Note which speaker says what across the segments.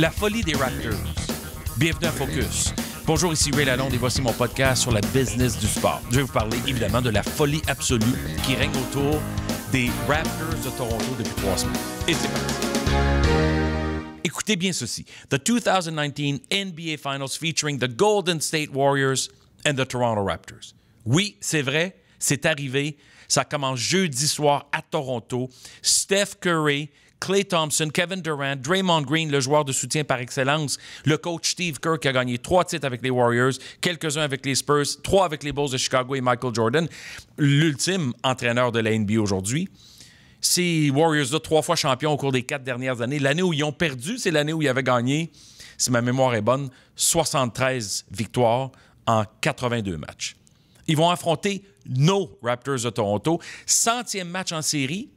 Speaker 1: La folie des Raptors. Bienvenue à Focus. Bonjour, ici Ray Lalonde et voici mon podcast sur la business du sport. Je vais vous parler évidemment de la folie absolue qui règne autour des Raptors de Toronto depuis 3 semaines. Et c'est parti. Écoutez bien ceci. The 2019 NBA Finals featuring the Golden State Warriors and the Toronto Raptors. Oui, c'est vrai, c'est arrivé. Ça commence jeudi soir à Toronto. Steph Curry, Klay Thompson, Kevin Durant, Draymond Green, le joueur de soutien par excellence, le coach Steve Kerr qui a gagné 3 titres avec les Warriors, quelques-uns avec les Spurs, 3 avec les Bulls de Chicago et Michael Jordan, l'ultime entraîneur de la NBA aujourd'hui. Ces Warriors-là, 3 fois champions au cours des 4 dernières années. L'année où ils ont perdu, c'est l'année où ils avaient gagné, si ma mémoire est bonne, 73 victoires en 82 matchs. Ils vont affronter nos Raptors de Toronto. 100e match en série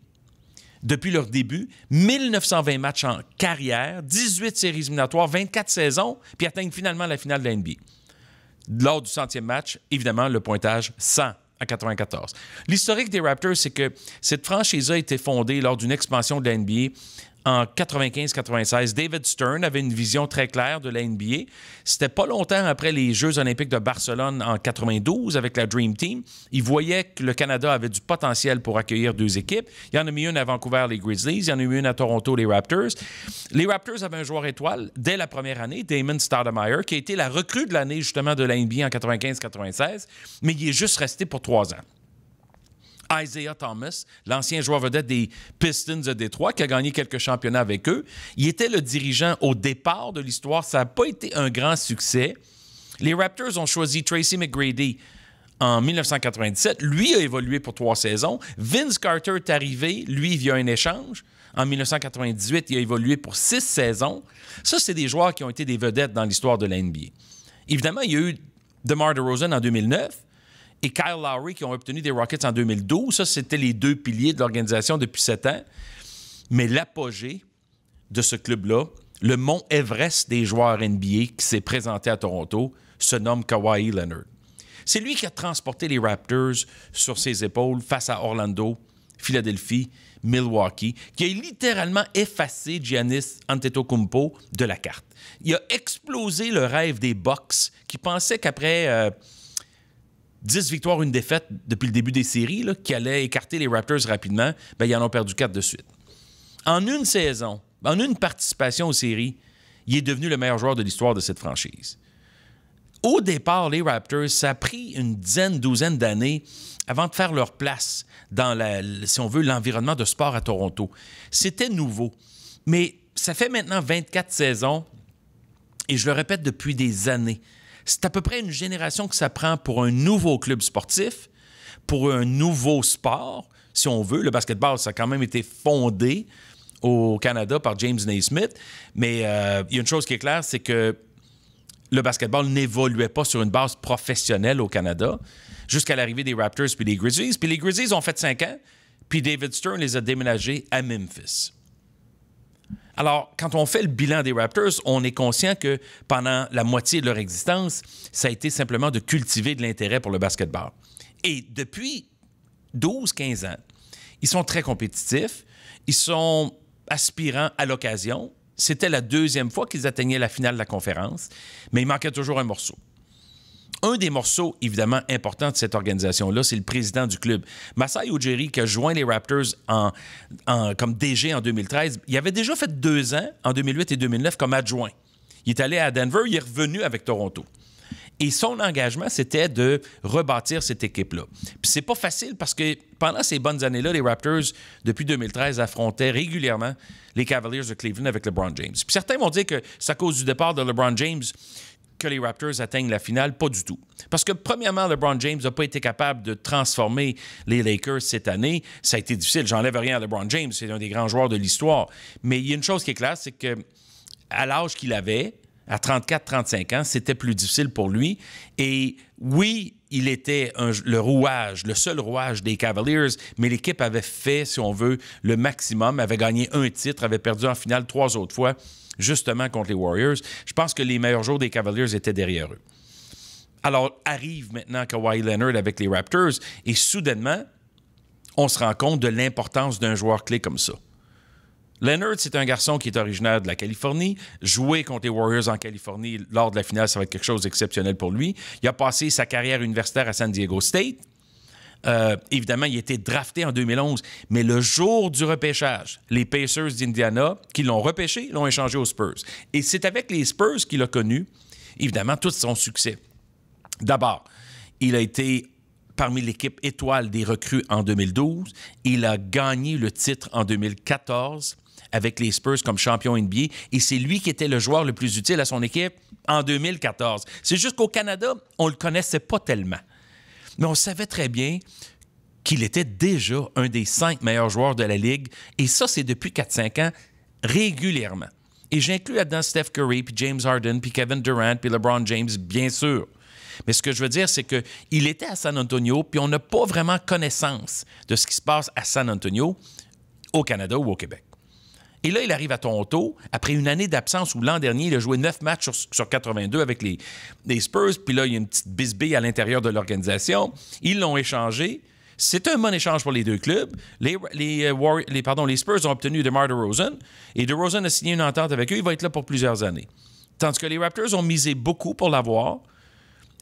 Speaker 1: depuis leur début. 1920 matchs en carrière. 18 séries éliminatoires, 24 saisons, puis atteignent finalement la finale de la NBA. Lors du 100e match, évidemment, le pointage 100 à 94. L'historique des Raptors, c'est que cette franchise a été fondée lors d'une expansion de la NBA en 95-96. David Stern avait une vision très claire de la NBA. C'était pas longtemps après les Jeux olympiques de Barcelone en 92 avec la Dream Team. Il voyait que le Canada avait du potentiel pour accueillir 2 équipes. Il y en a mis une à Vancouver, les Grizzlies. Il y en a mis une à Toronto, les Raptors. Les Raptors avaient un joueur étoile dès la première année, Damon Stoudemire, qui a été la recrue de l'année justement de la NBA en 95-96, mais il est juste resté pour 3 ans. Isaiah Thomas, l'ancien joueur vedette des Pistons de Détroit, qui a gagné quelques championnats avec eux. Il était le dirigeant au départ de l'histoire. Ça n'a pas été un grand succès. Les Raptors ont choisi Tracy McGrady en 1997. Lui a évolué pour 3 saisons. Vince Carter est arrivé, lui, via un échange. En 1998, il a évolué pour 6 saisons. Ça, c'est des joueurs qui ont été des vedettes dans l'histoire de la NBA. Évidemment, il y a eu DeMar DeRozan en 2009. Et Kyle Lowry qui ont obtenu des Rockets en 2012. Ça, c'était les 2 piliers de l'organisation depuis 7 ans. Mais l'apogée de ce club-là, le mont Everest des joueurs NBA qui s'est présenté à Toronto, se nomme Kawhi Leonard. C'est lui qui a transporté les Raptors sur ses épaules face à Orlando, Philadelphie, Milwaukee, qui a littéralement effacé Giannis Antetokounmpo de la carte. Il a explosé le rêve des Bucks qui pensaient qu'après 10 victoires, 1 défaite depuis le début des séries, là, qui allaient écarter les Raptors rapidement, bien, ils en ont perdu 4 de suite. En une saison, en une participation aux séries, il est devenu le meilleur joueur de l'histoire de cette franchise. Au départ, les Raptors, ça a pris une douzaine d'années avant de faire leur place dans, si on veut, l'environnement de sport à Toronto. C'était nouveau. Mais ça fait maintenant 24 saisons, et je le répète depuis des années, c'est à peu près une génération que ça prend pour un nouveau club sportif, pour un nouveau sport, si on veut. Le basketball, ça a quand même été fondé au Canada par James Naismith. Mais il y a une chose qui est claire, c'est que le basketball n'évoluait pas sur une base professionnelle au Canada jusqu'à l'arrivée des Raptors puis des Grizzlies. Puis les Grizzlies ont fait 5 ans, puis David Stern les a déménagés à Memphis. Alors, quand on fait le bilan des Raptors, on est conscient que pendant la moitié de leur existence, ça a été simplement de cultiver de l'intérêt pour le basketball. Et depuis 12-15 ans, ils sont très compétitifs, ils sont aspirants à l'occasion. C'était la 2e fois qu'ils atteignaient la finale de la conférence, mais il manquait toujours un morceau. Un des morceaux, évidemment, importants de cette organisation-là, c'est le président du club. Masai Ujiri, qui a joint les Raptors comme DG en 2013, il avait déjà fait 2 ans, en 2008 et 2009, comme adjoint. Il est allé à Denver, il est revenu avec Toronto. Et son engagement, c'était de rebâtir cette équipe-là. Puis c'est pas facile parce que pendant ces bonnes années-là, les Raptors, depuis 2013, affrontaient régulièrement les Cavaliers de Cleveland avec LeBron James. Puis certains vont dire que c'est à cause du départ de LeBron James que les Raptors atteignent la finale. Pas du tout. Parce que, premièrement, LeBron James n'a pas été capable de transformer les Lakers cette année. Ça a été difficile. J'enlève rien à LeBron James. C'est un des grands joueurs de l'histoire. Mais il y a une chose qui est claire, c'est que à l'âge qu'il avait, à 34-35 ans, c'était plus difficile pour lui. Et oui, il était le seul rouage des Cavaliers, mais l'équipe avait fait, si on veut, le maximum, avait gagné 1 titre, avait perdu en finale 3 autres fois, justement contre les Warriors. Je pense que les meilleurs jours des Cavaliers étaient derrière eux. Alors, arrive maintenant Kawhi Leonard avec les Raptors, et soudainement, on se rend compte de l'importance d'un joueur clé comme ça. Leonard, c'est un garçon qui est originaire de la Californie. Jouer contre les Warriors en Californie lors de la finale, ça va être quelque chose d'exceptionnel pour lui. Il a passé sa carrière universitaire à San Diego State. Évidemment, il a été drafté en 2011, mais le jour du repêchage, les Pacers d'Indiana, qui l'ont repêché, l'ont échangé aux Spurs. Et c'est avec les Spurs qu'il a connu, évidemment, tout son succès. D'abord, il a été parmi l'équipe étoile des recrues en 2012. Il a gagné le titre en 2014 avec les Spurs comme champion NBA. Et c'est lui qui était le joueur le plus utile à son équipe en 2014. C'est juste qu'au Canada, on ne le connaissait pas tellement. Mais on savait très bien qu'il était déjà un des 5 meilleurs joueurs de la Ligue. Et ça, c'est depuis 4-5 ans, régulièrement. Et j'inclus là-dedans Steph Curry, puis James Harden, puis Kevin Durant, puis LeBron James, bien sûr. Mais ce que je veux dire, c'est qu'il était à San Antonio, puis on n'a pas vraiment connaissance de ce qui se passe à San Antonio, au Canada ou au Québec. Et là, il arrive à Toronto, après une année d'absence où l'an dernier, il a joué 9 matchs sur 82 avec les Spurs, puis là, il y a une petite bisbille à l'intérieur de l'organisation. Ils l'ont échangé. C'est un bon échange pour les deux clubs. Les Spurs ont obtenu DeMar DeRozan, et DeRozan a signé une entente avec eux. Il va être là pour plusieurs années. Tandis que les Raptors ont misé beaucoup pour l'avoir.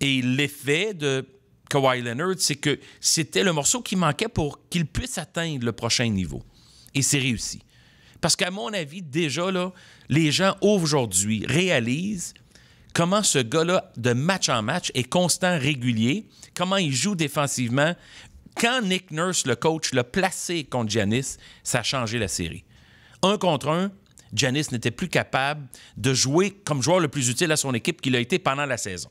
Speaker 1: Et l'effet de Kawhi Leonard, c'est que c'était le morceau qui manquait pour qu'il puisse atteindre le prochain niveau. Et c'est réussi. Parce qu'à mon avis, déjà, là, les gens aujourd'hui réalisent comment ce gars-là, de match en match, est constant, régulier, comment il joue défensivement. Quand Nick Nurse, le coach, l'a placé contre Giannis, ça a changé la série. 1 contre 1, Giannis n'était plus capable de jouer comme joueur le plus utile à son équipe qu'il a été pendant la saison.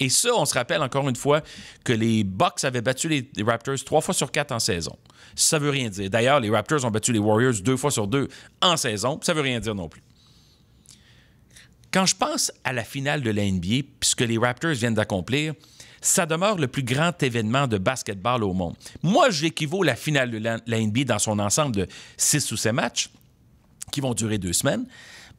Speaker 1: Et ça, on se rappelle encore une fois que les Bucks avaient battu les Raptors 3 fois sur 4 en saison. Ça veut rien dire. D'ailleurs, les Raptors ont battu les Warriors 2 fois sur 2 en saison. Ça veut rien dire non plus. Quand je pense à la finale de la NBA, puis ce que les Raptors viennent d'accomplir, ça demeure le plus grand événement de basketball au monde. Moi, j'équivaut la finale de la NBA dans son ensemble de 6 ou 7 matchs, qui vont durer 2 semaines,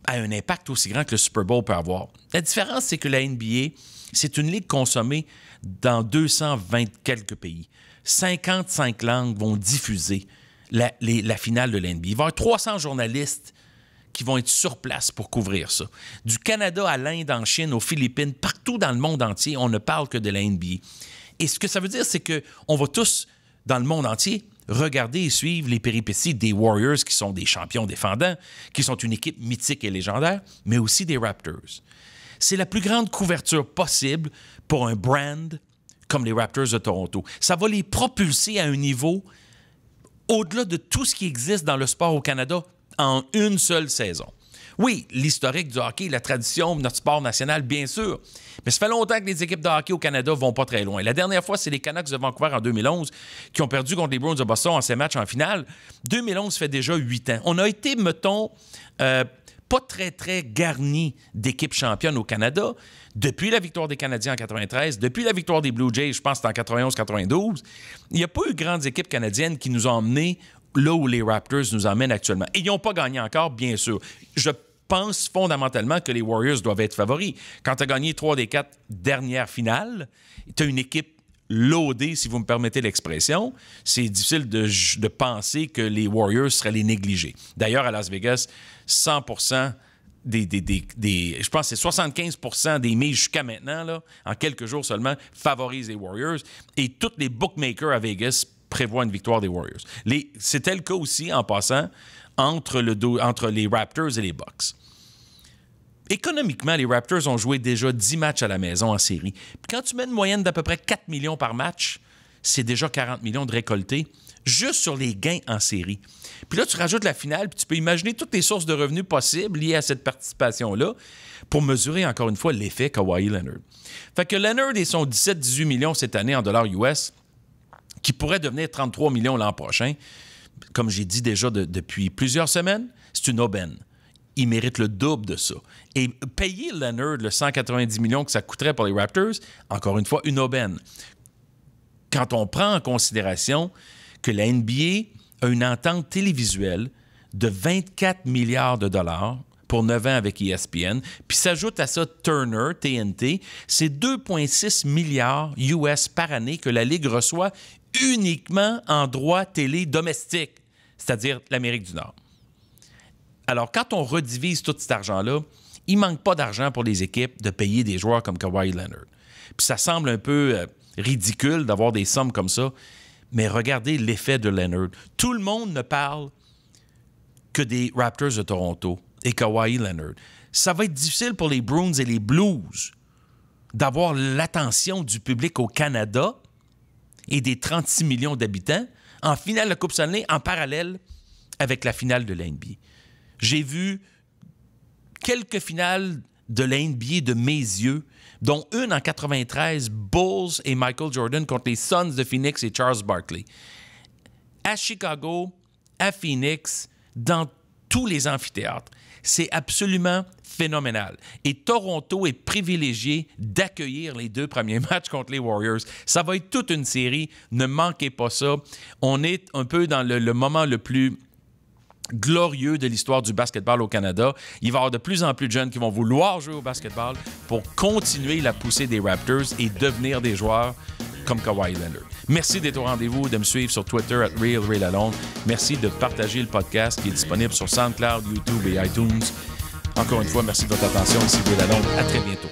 Speaker 1: à un impact aussi grand que le Super Bowl peut avoir. La différence, c'est que la NBA, c'est une ligue consommée dans 220 quelques pays. 55 langues vont diffuser la finale de la NBA. Il va y avoir 300 journalistes qui vont être sur place pour couvrir ça. Du Canada à l'Inde, en Chine, aux Philippines, partout dans le monde entier, on ne parle que de la NBA. Et ce que ça veut dire, c'est qu'on va tous, dans le monde entier, regarder et suivre les péripéties des Warriors, qui sont des champions défendants, qui sont une équipe mythique et légendaire, mais aussi des Raptors. C'est la plus grande couverture possible pour un brand comme les Raptors de Toronto. Ça va les propulser à un niveau au-delà de tout ce qui existe dans le sport au Canada en une seule saison. Oui, l'historique du hockey, la tradition de notre sport national, bien sûr. Mais ça fait longtemps que les équipes de hockey au Canada vont pas très loin. La dernière fois, c'est les Canucks de Vancouver en 2011 qui ont perdu contre les Bruins de Boston en 7 matchs en finale. 2011 fait déjà 8 ans. On a été, mettons, pas très, très garni d'équipes championnes au Canada depuis la victoire des Canadiens en 93, depuis la victoire des Blue Jays, je pense que c'était en 91-92. Il n'y a pas eu de grandes équipes canadiennes qui nous ont emmenés là où les Raptors nous emmènent actuellement. Et ils n'ont pas gagné encore, bien sûr. Je pense fondamentalement que les Warriors doivent être favoris. Quand tu as gagné 3 des 4 dernières finales, tu as une équipe loadée, si vous me permettez l'expression. C'est difficile de penser que les Warriors seraient les négligés. D'ailleurs, à Las Vegas, 100% je pense que c'est 75% des mises jusqu'à maintenant, là, en quelques jours seulement, favorisent les Warriors. Et tous les bookmakers à Vegas prévoient une victoire des Warriors. C'était le cas aussi, en passant, entre les Raptors et les Bucks. Économiquement, les Raptors ont joué déjà 10 matchs à la maison en série. Puis quand tu mets une moyenne d'à peu près 4 millions par match, c'est déjà 40 millions de récoltés juste sur les gains en série. Puis là, tu rajoutes la finale, puis tu peux imaginer toutes les sources de revenus possibles liées à cette participation-là pour mesurer encore une fois l'effet Kawhi Leonard. Fait que Leonard et son 17-18 millions cette année en dollars US, qui pourrait devenir 33 millions l'an prochain, comme j'ai dit déjà depuis plusieurs semaines, c'est une aubaine. Il mérite le double de ça. Et payer Leonard le 190 millions que ça coûterait pour les Raptors, encore une fois, une aubaine. Quand on prend en considération que la NBA a une entente télévisuelle de 24 milliards de dollars pour 9 ans avec ESPN, puis s'ajoute à ça Turner, TNT, c'est 2,6 milliards US par année que la Ligue reçoit uniquement en droits télé domestiques, c'est-à-dire l'Amérique du Nord. Alors, quand on redivise tout cet argent-là, il ne manque pas d'argent pour les équipes de payer des joueurs comme Kawhi Leonard. Puis ça semble un peu ridicule d'avoir des sommes comme ça, mais regardez l'effet de Leonard. Tout le monde ne parle que des Raptors de Toronto et Kawhi Leonard. Ça va être difficile pour les Bruins et les Blues d'avoir l'attention du public au Canada et des 36 millions d'habitants en finale de la Coupe Stanley en parallèle avec la finale de la NBA. J'ai vu quelques finales de la NBA de mes yeux, dont une en 93, Bulls et Michael Jordan contre les Suns de Phoenix et Charles Barkley. À Chicago, à Phoenix, dans tous les amphithéâtres. C'est absolument phénoménal. Et Toronto est privilégié d'accueillir les 2 premiers matchs contre les Warriors. Ça va être toute une série. Ne manquez pas ça. On est un peu dans le moment le plus glorieux de l'histoire du basketball au Canada. Il va y avoir de plus en plus de jeunes qui vont vouloir jouer au basketball pour continuer la poussée des Raptors et devenir des joueurs comme Kawhi Leonard. Merci d'être au rendez-vous, de me suivre sur Twitter @RealRayLalonde. Merci de partager le podcast qui est disponible sur SoundCloud, YouTube et iTunes. Encore une fois, merci de votre attention. Ici Ray Lalonde. À très bientôt.